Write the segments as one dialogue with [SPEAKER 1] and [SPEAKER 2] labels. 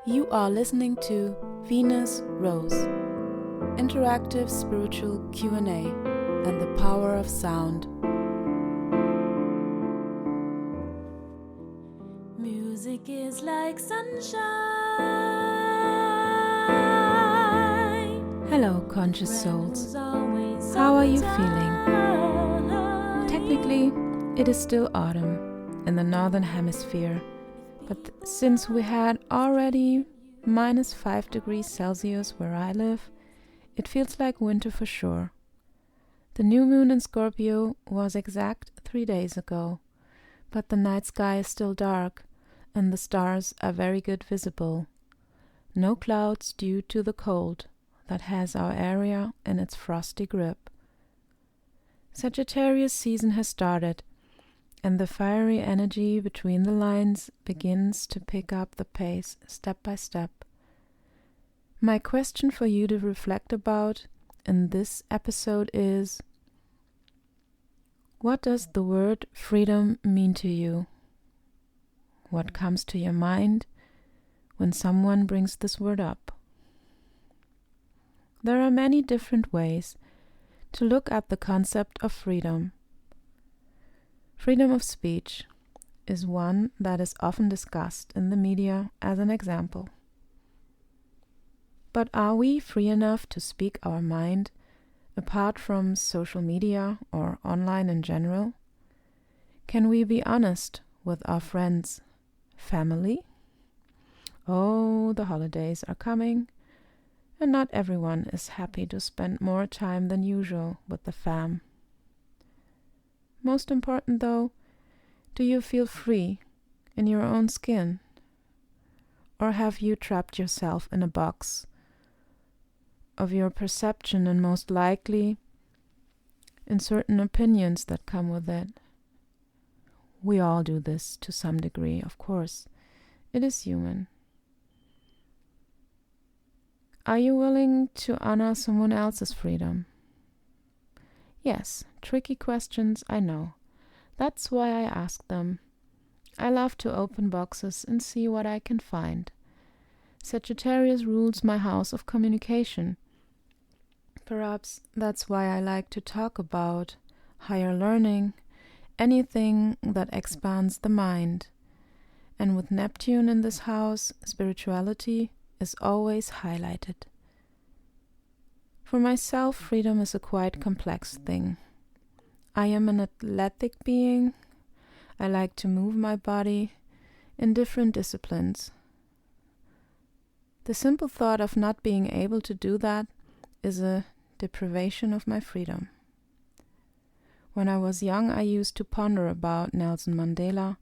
[SPEAKER 1] You are listening to Venus Rose, interactive spiritual Q&A and the power of sound. Music is like sunshine. Hello, conscious souls. How are you feeling? Technically, it is still autumn in the northern hemisphere. But since we had already -5 degrees Celsius where I live, it feels like winter for sure. The new moon in Scorpio was exact 3 days ago, but the night sky is still dark and the stars are very good visible. No clouds due to the cold that has our area in its frosty grip. Sagittarius season has started, and the fiery energy between the lines begins to pick up the pace step by step. My question for you to reflect about in this episode is: what does the word freedom mean to you? What comes to your mind when someone brings this word up? There are many different ways to look at the concept of freedom. Freedom of speech is one that is often discussed in the media as an example. But are we free enough to speak our mind apart from social media or online in general? Can we be honest with our friends, family? Oh, the holidays are coming, and not everyone is happy to spend more time than usual with the fam. Most important though, do you feel free in your own skin? Or have you trapped yourself in a box of your perception and most likely in certain opinions that come with it? We all do this to some degree, of course. It is human. Are you willing to honor someone else's freedom? Yes, tricky questions, I know. That's why I ask them. I love to open boxes and see what I can find. Sagittarius rules my house of communication. Perhaps that's why I like to talk about higher learning, anything that expands the mind. And with Neptune in this house, spirituality is always highlighted. For myself, freedom is a quite complex thing. I am an athletic being. I like to move my body in different disciplines. The simple thought of not being able to do that is a deprivation of my freedom. When I was young, I used to ponder about Nelson Mandela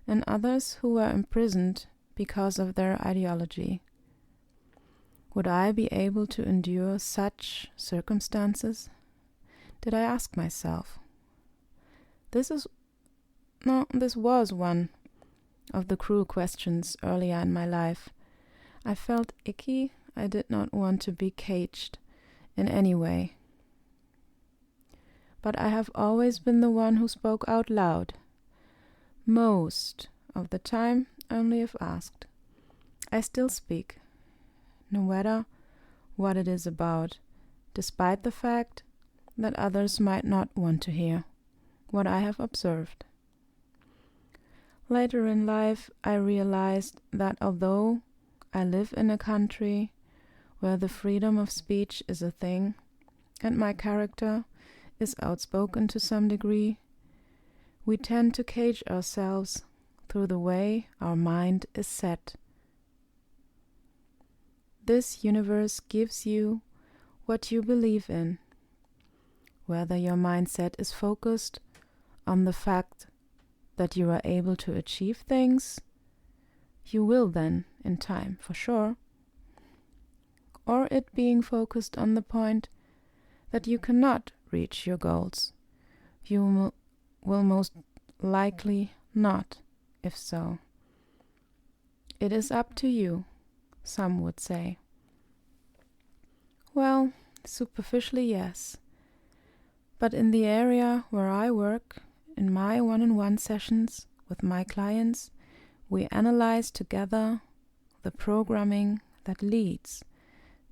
[SPEAKER 1] and others who were imprisoned because of their ideology. Would I be able to endure such circumstances? Did I ask myself? This was one of the cruel questions earlier in my life. I felt icky. I did not want to be caged in any way. But I have always been the one who spoke out loud. Most of the time, only if asked. I still speak, no matter what it is about, despite the fact that others might not want to hear what I have observed. Later in life, I realized that although I live in a country where the freedom of speech is a thing, and my character is outspoken to some degree, we tend to cage ourselves through the way our mind is set. This universe gives you what you believe in. Whether your mindset is focused on the fact that you are able to achieve things, you will then, in time, for sure. Or it being focused on the point that you cannot reach your goals. You will most likely not, if so. It is up to you, some would say. Well, superficially, yes. But in the area where I work, in my one-on-one sessions with my clients, we analyze together the programming that leads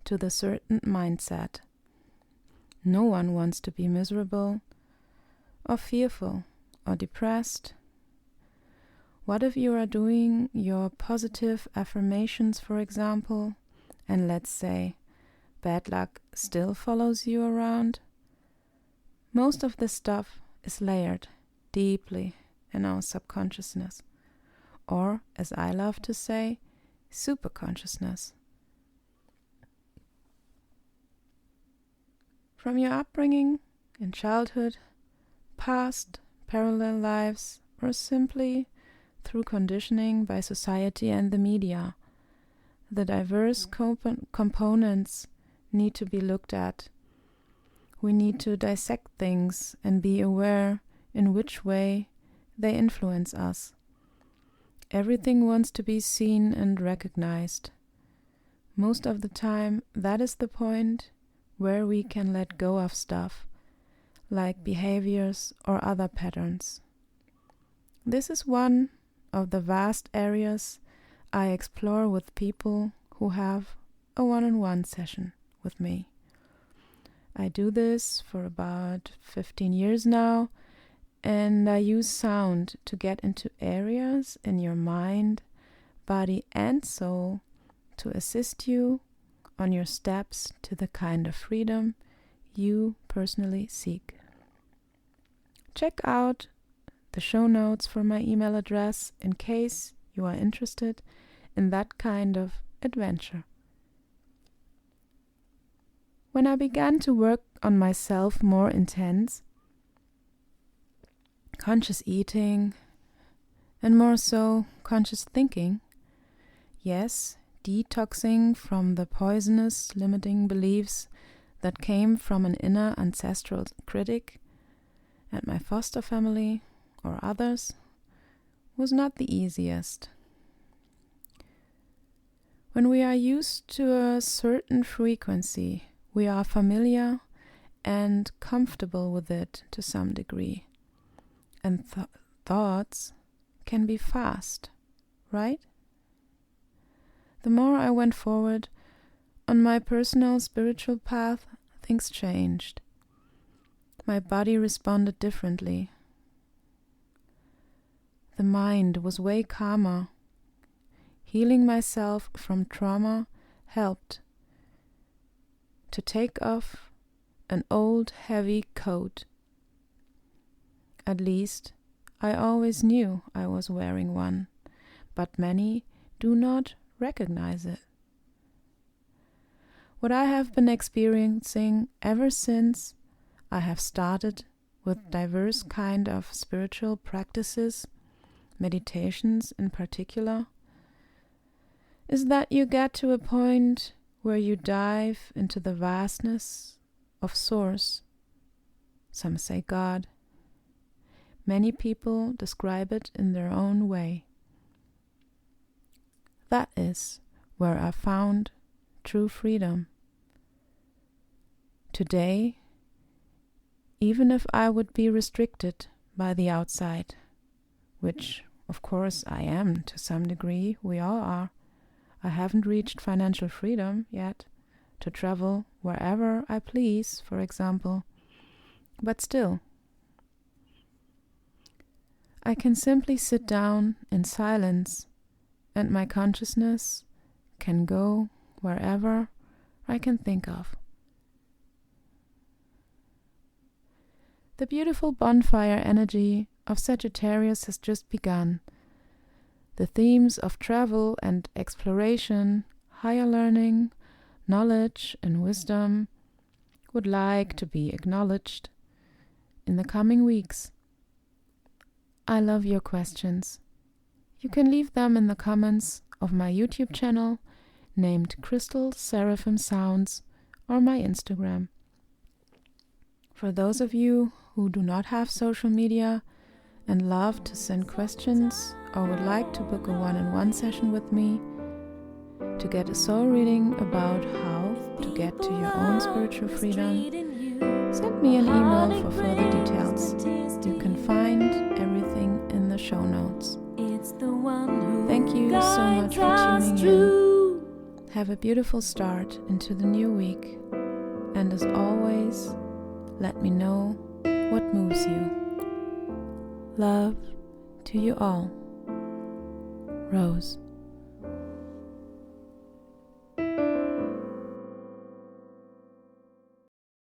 [SPEAKER 1] to the certain mindset. No one wants to be miserable or fearful or depressed. What if you are doing your positive affirmations, for example, and let's say bad luck still follows you around? Most of this stuff is layered deeply in our subconsciousness, or as I love to say, superconsciousness. From your upbringing in childhood, past parallel lives, or simply through conditioning by society and the media, the diverse components need to be looked at. We need to dissect things and be aware in which way they influence us. Everything wants to be seen and recognized. Most of the time, that is the point where we can let go of stuff, like behaviors or other patterns. This is one of the vast areas I explore with people who have a one-on-one session with me. I do this for about 15 years now, and I use sound to get into areas in your mind, body and soul to assist you on your steps to the kind of freedom you personally seek. Check out the show notes for my email address in case you are interested in that kind of adventure. When I began to work on myself more intense, conscious eating, and more so conscious thinking, yes, detoxing from the poisonous, limiting beliefs that came from an inner ancestral critic and my foster family or others, was not the easiest. When we are used to a certain frequency, we are familiar and comfortable with it to some degree. And thoughts can be fast, right? The more I went forward on my personal spiritual path, things changed. My body responded differently. The mind was way calmer. Healing myself from trauma helped to take off an old heavy coat. At least I always knew I was wearing one, but many do not recognize it. What I have been experiencing ever since I have started with diverse kind of spiritual practices, meditations in particular, is that you get to a point where you dive into the vastness of Source. Some say God. Many people describe it in their own way. That is where I found true freedom. Today, even if I would be restricted by the outside, which of course I am to some degree, we all are, I haven't reached financial freedom yet to travel wherever I please, for example, but still, I can simply sit down in silence and my consciousness can go wherever I can think of. The beautiful bonfire energy of Sagittarius has just begun. The themes of travel and exploration, higher learning, knowledge and wisdom would like to be acknowledged in the coming weeks. I love your questions. You can leave them in the comments of my YouTube channel named Crystal Seraphim Sounds or my Instagram. For those of you who do not have social media and love to send questions or would like to book a one-on-one session with me to get a soul reading about how to get to your own spiritual freedom, send me an email for further details. You can find everything in the show notes. Thank you so much for tuning in. Have a beautiful start into the new week, and as always, let me know what moves you. Love to you all. Rose.